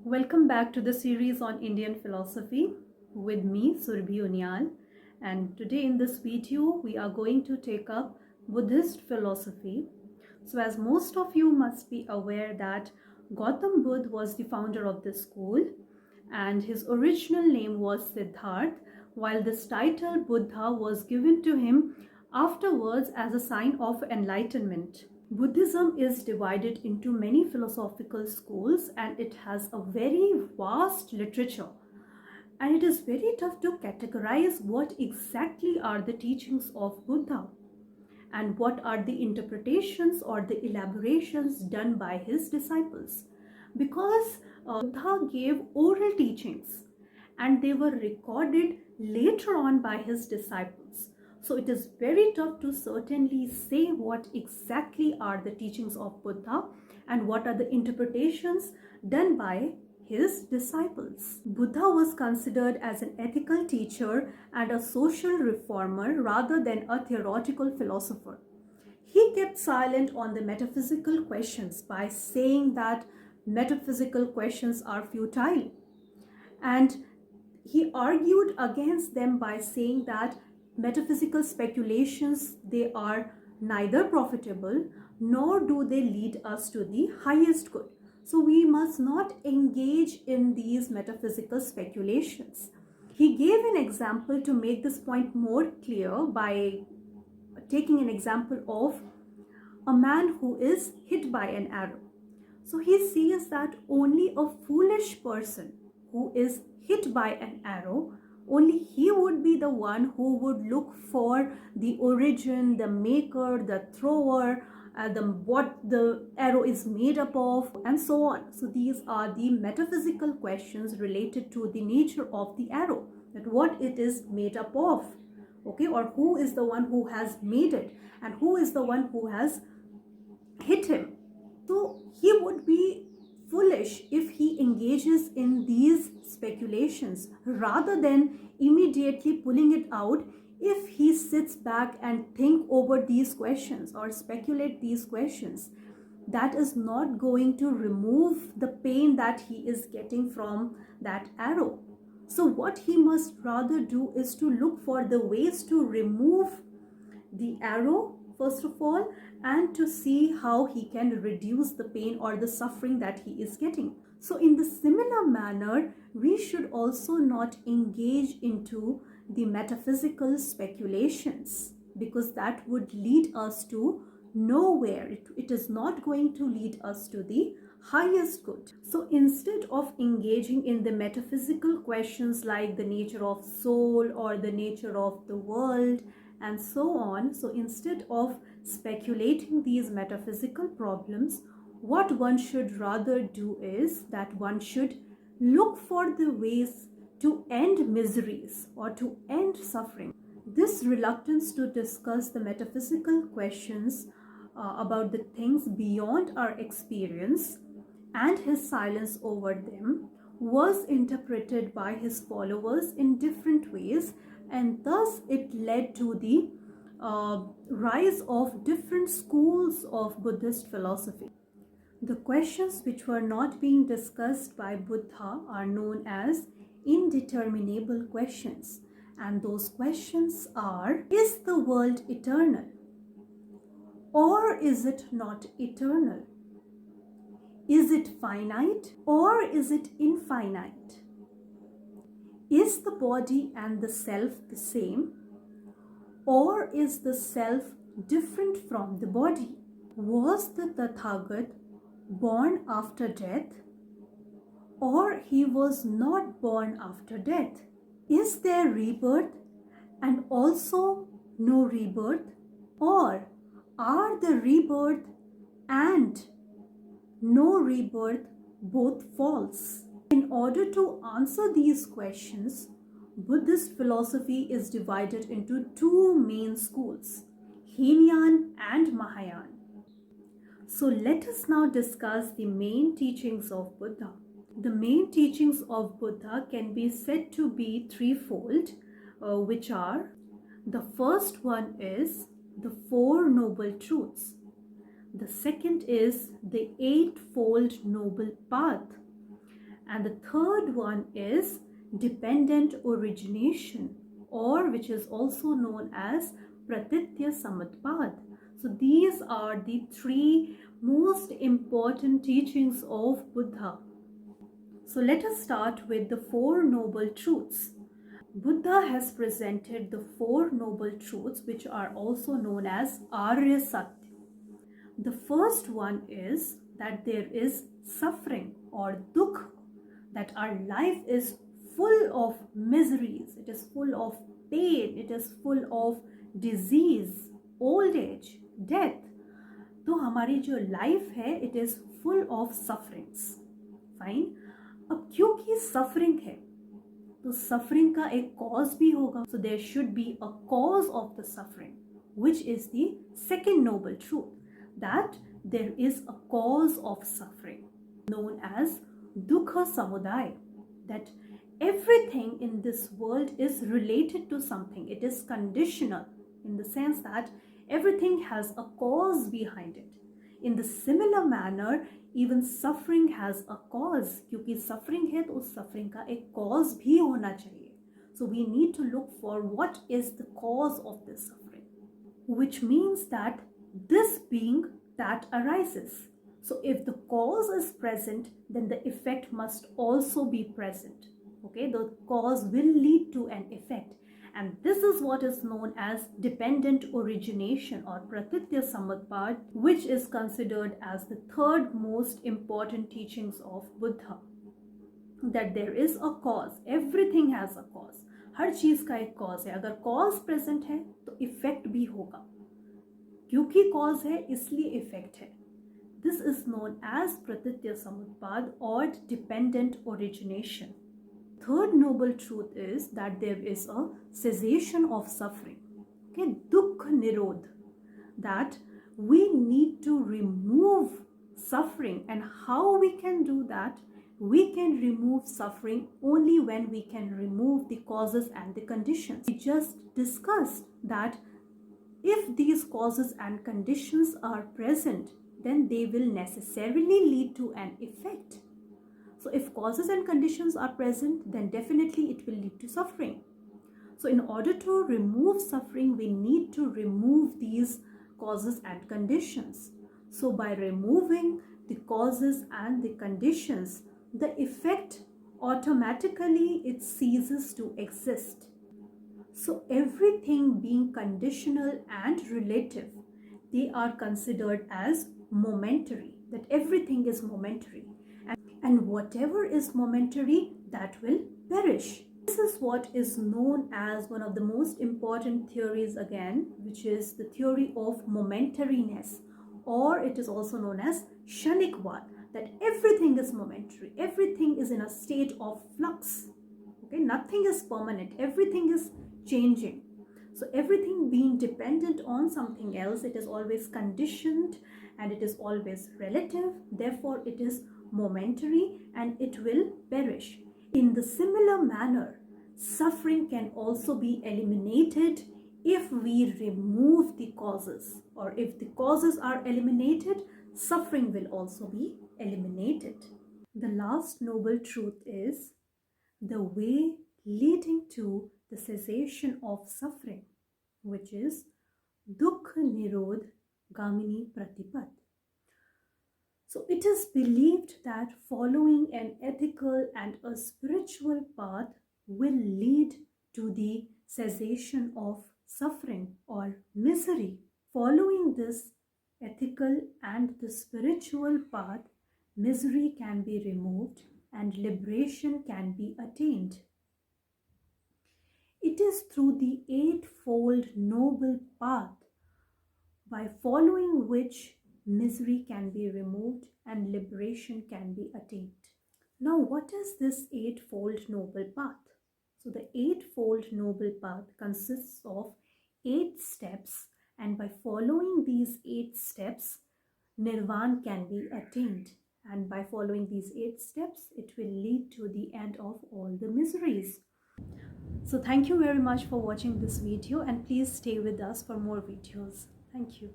Welcome back to the series on Indian philosophy with me, Surbhi Uniyal. And today in this video, we are going to take up Buddhist philosophy. So as most of you must be aware that Gautam Buddha was the founder of this school and his original name was Siddharth, while this title Buddha was given to him afterwards as a sign of enlightenment. Buddhism is divided into many philosophical schools and it has a very vast literature. And it is very tough to categorize what exactly are the teachings of Buddha and what are the interpretations or the elaborations done by his disciples. Because Buddha gave oral teachings and they were recorded later on by his disciples. So it is very tough to certainly say what exactly are the teachings of Buddha and what are the interpretations done by his disciples. Buddha was considered as an ethical teacher and a social reformer rather than a theoretical philosopher. He kept silent on the metaphysical questions by saying that metaphysical questions are futile, and he argued against them by saying that metaphysical speculations, they are neither profitable nor do they lead us to the highest good. So we must not engage in these metaphysical speculations. He gave an example to make this point more clear by taking an example of a man who is hit by an arrow. So he says that only a foolish person who is hit by an arrow, only he would be the one who would look for the origin, the maker, the thrower, what the arrow is made up of, and so on. So these are the metaphysical questions related to the nature of the arrow, that what it is made up of, okay, or who is the one who has made it and who is the one who has hit him. So he would be foolish if he engages in these speculations rather than immediately pulling it out. If he sits back and think over these questions or speculate these questions, that is not going to remove the pain that he is getting from that arrow. So what he must rather do is to look for the ways to remove the arrow first of all, and to see how he can reduce the pain or the suffering that he is getting. So in the similar manner, we should also not engage into the metaphysical speculations, because that would lead us to nowhere. It is not going to lead us to the highest good. So instead of engaging in the metaphysical questions like the nature of soul or the nature of the world and so on, so instead of speculating these metaphysical problems, what one should rather do is that one should look for the ways to end miseries or to end suffering. This reluctance to discuss the metaphysical questions about the things beyond our experience and his silence over them was interpreted by his followers in different ways, and thus it led to the rise of different schools of Buddhist philosophy. The questions which were not being discussed by Buddha are known as indeterminable questions, and those questions are: is the world eternal, or is it not eternal? Is it finite, or is it infinite? Is the body and the self the same, or is the self different from the body? Was the Tathagat born after death, or he was not born after death? Is there rebirth and also no rebirth, or are the rebirth and no rebirth both false? In order to answer these questions, Buddhist philosophy is divided into two main schools, Hinayana and Mahayana. So let us now discuss the main teachings of Buddha. The main teachings of Buddha can be said to be threefold, which are: the first one is the Four Noble Truths. The second is the Eightfold Noble Path. And the third one is dependent origination, or which is also known as pratitya samutpad. So these are the three most important teachings of Buddha. So let us start with the Four Noble Truths. Buddha has presented the Four Noble Truths, which are also known as Arya Satya. The first one is that there is suffering or dukh, that our life is full of miseries, it is full of pain, it is full of disease, old age, death. तो हमारी जो life है it is full of sufferings. Fine. अब क्योंकि suffering है तो suffering का एक कॉज भी होगा. So there should be a cause of the suffering which is the second noble truth, that there is a cause of suffering known as Dukha Samudaya, that everything in this world is related to something. It is conditional in the sense that everything has a cause behind it. In the similar manner, even suffering has a cause. क्योंकि suffering है तो उस suffering का एक cause भी होना चाहिए. So we need to look for what is the cause of this suffering, which means that this being that arises. So if the cause is present, then the effect must also be present. Okay, the cause will lead to an effect. And this is what is known as dependent origination or pratitya samutpad, which is considered as the third most important teachings of Buddha. That there is a cause. Everything has a cause. हर चीज का एक cause है. अगर cause present है तो effect भी होगा. क्योंकि cause है इसलिए effect है. This is known as Pratitya Samutpad or dependent origination. Third noble truth is that there is a cessation of suffering. Okay, Dukha Nirodh. That we need to remove suffering, and how we can do that? We can remove suffering only when we can remove the causes and the conditions. We just discussed that if these causes and conditions are present, then they will necessarily lead to an effect. So if causes and conditions are present, then definitely it will lead to suffering. So in order to remove suffering, we need to remove these causes and conditions. So by removing the causes and the conditions, the effect automatically it ceases to exist. So everything being conditional and relative, they are considered as momentary, that everything is momentary, and whatever is momentary, that will perish. This is what is known as one of the most important theories again, which is the theory of momentariness, or it is also known as Kshanikvad, that everything is momentary, everything is in a state of flux. Okay, nothing is permanent, everything is changing. So everything being dependent on something else, it is always conditioned and it is always relative. Therefore, it is momentary and it will perish. In the similar manner, suffering can also be eliminated if we remove the causes, or if the causes are eliminated, suffering will also be eliminated. The last noble truth is the way leading to the cessation of suffering, which is Dukha Nirodh Gamini Pratipad. So it is believed that following an ethical and a spiritual path will lead to the cessation of suffering or misery. Following this ethical and the spiritual path, misery can be removed and liberation can be attained. It is through the Eightfold Noble Path by following which misery can be removed and liberation can be attained. Now, what is this Eightfold Noble Path? So, the Eightfold Noble Path consists of 8 steps, and by following these 8 steps, Nirvana can be attained. And by following these 8 steps, it will lead to the end of all the miseries. So thank you very much for watching this video, and please stay with us for more videos. Thank you.